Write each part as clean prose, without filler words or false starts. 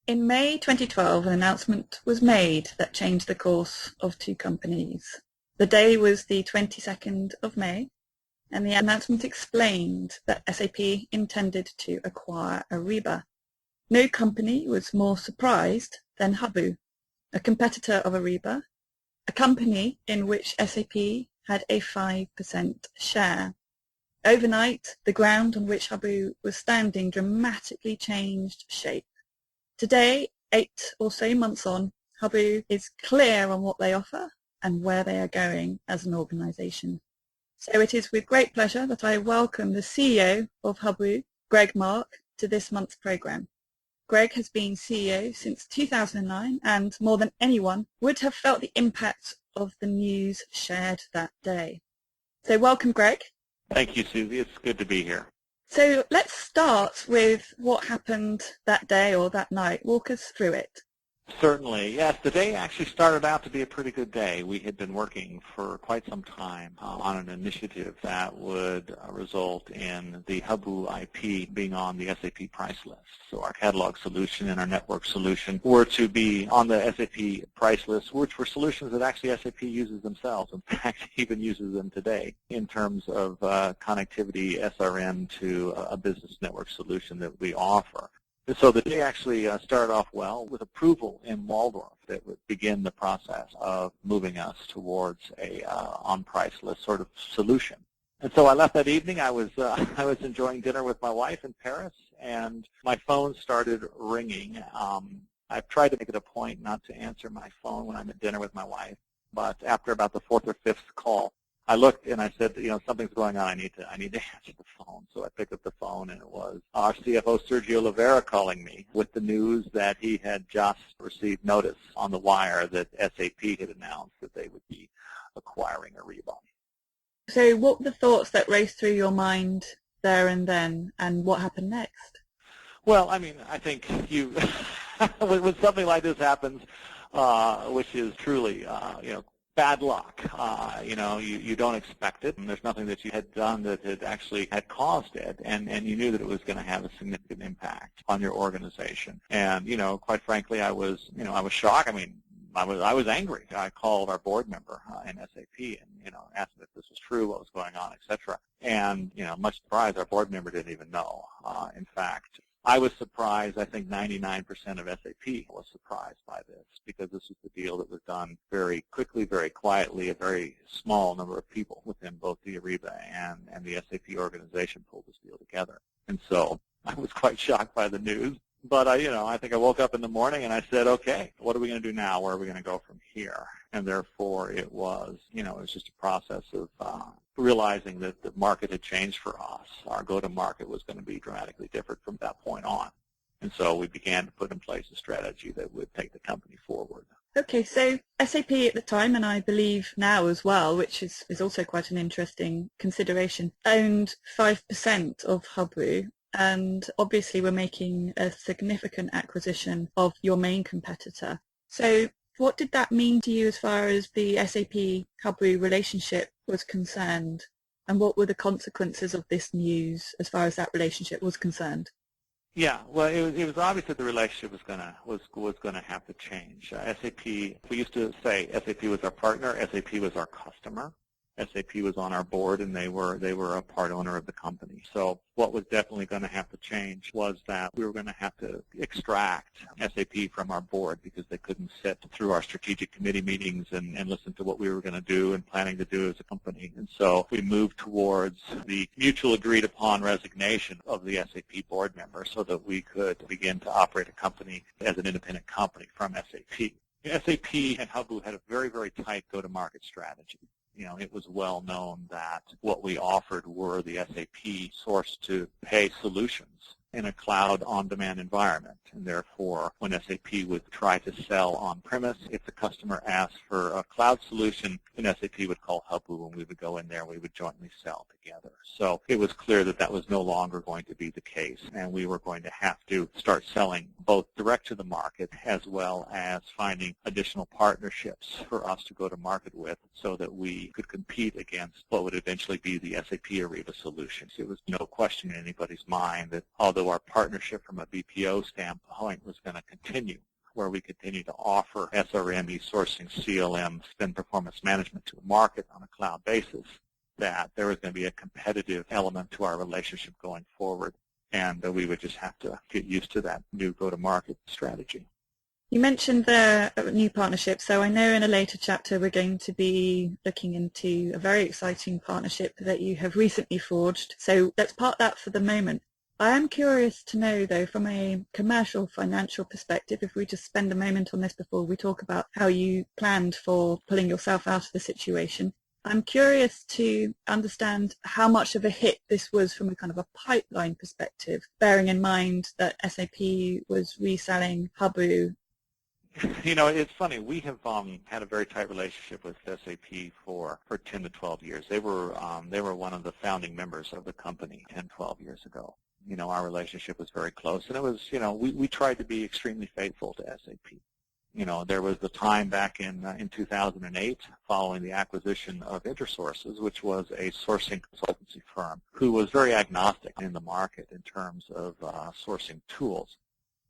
In May 2012, an announcement was made that changed the course of two companies. The day was the 22nd of May, and the announcement explained that SAP intended to acquire Ariba. No company was more surprised than Hubwoo, a competitor of Ariba, a company in which SAP had a 5% share. Overnight, the ground on which Hubwoo was standing dramatically changed shape. Today, 8 or so months on, Hubwoo is clear on what they offer and where they are going as an organization. So it is with great pleasure that I welcome the CEO of Hubwoo, Greg Mark, to this month's program. Greg has been CEO since 2009 and more than anyone would have felt the impact of the news shared that day. So welcome, Greg. Thank you, Susie. It's good to be here. So let's start with what happened that day or that night. Walk us through it. Certainly. Yes, the day actually started out to be a pretty good day. We had been working for quite some time on an initiative that would result in the Hubwoo IP being on the SAP price list. So our catalog solution and our network solution were to be on the SAP price list, which were solutions that actually SAP uses themselves. In fact, even uses them today in terms of connectivity SRM to a business network solution that we offer. So the day actually started off well with approval in Waldorf that would begin the process of moving us towards a on-price list sort of solution. And so I left that evening. I was enjoying dinner with my wife in Paris, and my phone started ringing. I've tried to make it a point not to answer my phone when I'm at dinner with my wife, but after about the 4th or 5th call, I looked and I said, something's going on. I need to answer the phone. So I picked up the phone, and it was our CFO, Sergio Oliveira, calling me with the news that he had just received notice on the wire that SAP had announced that they would be acquiring Ariba. So what were the thoughts that raced through your mind there and then, and what happened next? Well, I think when something like this happens, which is truly, bad luck. You don't expect it, and there's nothing that you had done that had caused it, and you knew that it was going to have a significant impact on your organization. And quite frankly, I was shocked. I was angry. I called our board member in SAP and asked him if this was true, what was going on, etc. And much surprised, our board member didn't even know. In fact, I was surprised. I think 99% of SAP was surprised by this, because this was the deal that was done very quickly, very quietly. A very small number of people within both the Ariba and the SAP organization pulled this deal together. And so I was quite shocked by the news. But I think I woke up in the morning and I said, okay, what are we going to do now? Where are we going to go from here? And therefore it was just a process of realizing that the market had changed for us. Our go-to-market was going to be dramatically different from that point on. And so we began to put in place a strategy that would take the company forward. Okay, so SAP at the time, and I believe now as well, which is also quite an interesting consideration, owned 5% of Hubwoo. And obviously we're making a significant acquisition of your main competitor. So what did that mean to you as far as the SAP Hubwoo relationship was concerned? And what were the consequences of this news as far as that relationship was concerned? Yeah, well, it was obvious that the relationship was going to have to change. SAP, we used to say SAP was our partner, SAP was our customer. SAP was on our board, and they were a part owner of the company. So what was definitely going to have to change was that we were going to have to extract SAP from our board, because they couldn't sit through our strategic committee meetings and listen to what we were going to do and planning to do as a company. And so we moved towards the mutual agreed upon resignation of the SAP board member so that we could begin to operate a company as an independent company from SAP. SAP and Hubwoo had a very, very tight go-to-market strategy. It was well known that what we offered were the SAP source-to-pay solutions in a cloud on-demand environment. And therefore, when SAP would try to sell on-premise, if the customer asked for a cloud solution, then SAP would call Hubwoo, and we would go in there and we would jointly sell together. So it was clear that that was no longer going to be the case, and we were going to have to start selling both direct to the market as well as finding additional partnerships for us to go to market with so that we could compete against what would eventually be the SAP Ariba solutions. It was no question in anybody's mind that although our partnership from a BPO standpoint was going to continue, where we continue to offer SRM, e-sourcing, CLM, spend performance management to the market on a cloud basis, that there was going to be a competitive element to our relationship going forward, and we would just have to get used to that new go-to-market strategy. You mentioned the new partnership, so I know in a later chapter we're going to be looking into a very exciting partnership that you have recently forged, so let's park that for the moment. I am curious to know, though, from a commercial, financial perspective, if we just spend a moment on this before we talk about how you planned for pulling yourself out of the situation. I'm curious to understand how much of a hit this was from a kind of a pipeline perspective, bearing in mind that SAP was reselling Hubwoo. You know, it's funny. We have had a very tight relationship with SAP for 10 to 12 years. They were one of the founding members of the company 10, 12 years ago. You know, our relationship was very close, and it was, you know, we tried to be extremely faithful to SAP. You know, there was the time back in 2008 following the acquisition of InterSources, which was a sourcing consultancy firm who was very agnostic in the market in terms of sourcing tools.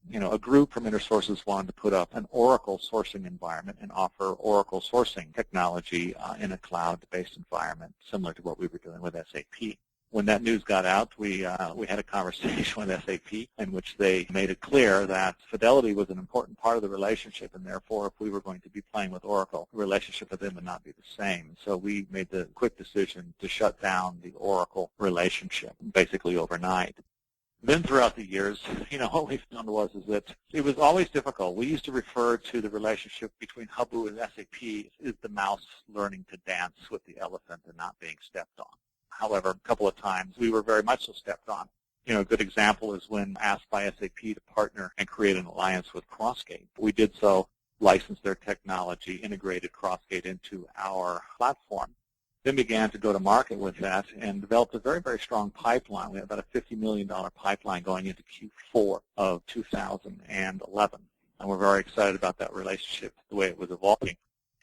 You know, a group from InterSources wanted to put up an Oracle sourcing environment and offer Oracle sourcing technology in a cloud-based environment, similar to what we were doing with SAP. When that news got out, we had a conversation with SAP in which they made it clear that fidelity was an important part of the relationship, and therefore, if we were going to be playing with Oracle, the relationship with them would not be the same. So we made the quick decision to shut down the Oracle relationship, basically overnight. Then throughout the years, you know, what we found was that it was always difficult. We used to refer to the relationship between Hubwoo and SAP as the mouse learning to dance with the elephant and not being stepped on. However, a couple of times we were very much so stepped on. You know, a good example is when asked by SAP to partner and create an alliance with Crossgate. We did so, licensed their technology, integrated Crossgate into our platform, then began to go to market with that and developed a very, very strong pipeline. We had about a $50 million pipeline going into Q4 of 2011. And we're very excited about that relationship, the way it was evolving.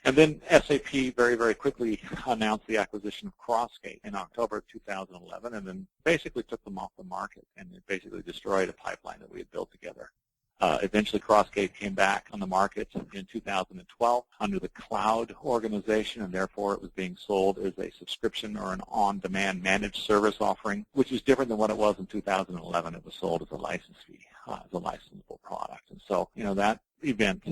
And then SAP very, very quickly announced the acquisition of Crossgate in October of 2011 and then basically took them off the market, and it basically destroyed a pipeline that we had built together. Eventually, Crossgate came back on the market in 2012 under the cloud organization, and therefore it was being sold as a subscription or an on-demand managed service offering, which is different than what it was in 2011. It was sold as a license fee, as a licensable product. And so, you know, that event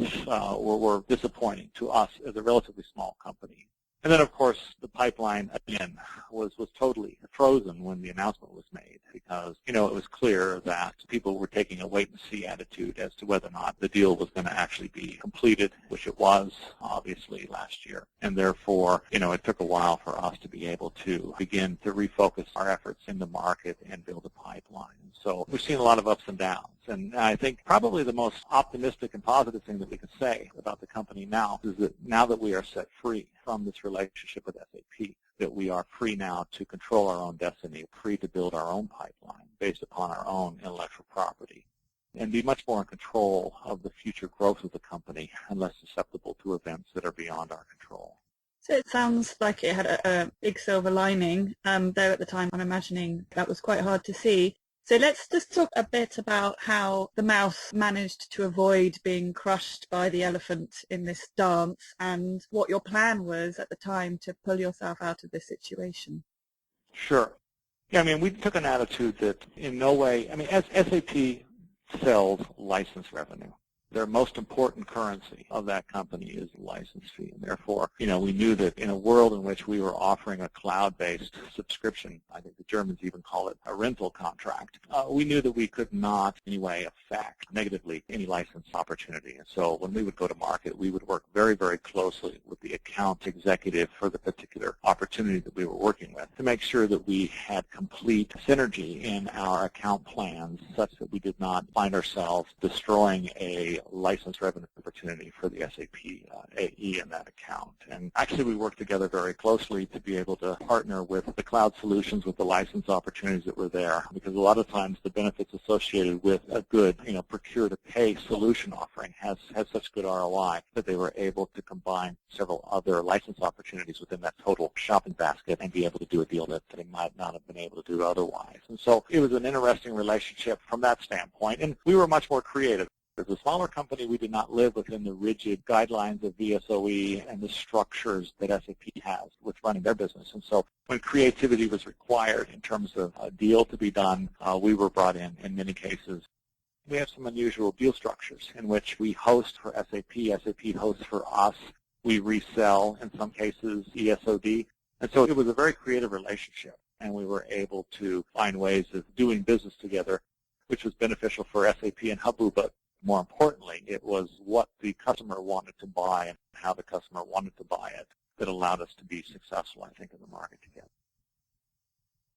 were disappointing to us as a relatively small company. And then, of course, the pipeline, again, was totally frozen when the announcement was made because, you know, it was clear that people were taking a wait-and-see attitude as to whether or not the deal was going to actually be completed, which it was, obviously, last year. And therefore, you know, it took a while for us to be able to begin to refocus our efforts in the market and build a pipeline. So we've seen a lot of ups and downs. And I think probably the most optimistic and positive thing that we can say about the company now is that now that we are set free from this relationship with SAP, that we are free now to control our own destiny, free to build our own pipeline based upon our own intellectual property, and be much more in control of the future growth of the company and less susceptible to events that are beyond our control. So it sounds like it had a big silver lining, though at the time I'm imagining that was quite hard to see. So let's just talk a bit about how the mouse managed to avoid being crushed by the elephant in this dance and what your plan was at the time to pull yourself out of this situation. Sure. Yeah, I mean, we took an attitude that in no way, I mean, as SAP sells license revenue, their most important currency of that company is the license fee. And therefore, you know, we knew that in a world in which we were offering a cloud-based subscription, I think the Germans even call it a rental contract, we knew that we could not in any way affect negatively any license opportunity. And so when we would go to market, we would work very, very closely with the account executive for the particular opportunity that we were working with to make sure that we had complete synergy in our account plans such that we did not find ourselves destroying a license revenue opportunity for the SAP AE in that account. And actually we worked together very closely to be able to partner with the cloud solutions with the license opportunities that were there, because a lot of times the benefits associated with a good procure-to-pay solution offering has such good ROI that they were able to combine several other license opportunities within that total shopping basket and be able to do a deal that they might not have been able to do otherwise. And so it was an interesting relationship from that standpoint, and we were much more creative. As a smaller company, we did not live within the rigid guidelines of VSOE and the structures that SAP has with running their business. And so when creativity was required in terms of a deal to be done, we were brought in many cases. We have some unusual deal structures in which we host for SAP, SAP hosts for us, we resell, in some cases, ESOD. And so it was a very creative relationship, and we were able to find ways of doing business together, which was beneficial for SAP and Hubwoo, but more importantly, it was what the customer wanted to buy and how the customer wanted to buy it that allowed us to be successful, I think, in the market together.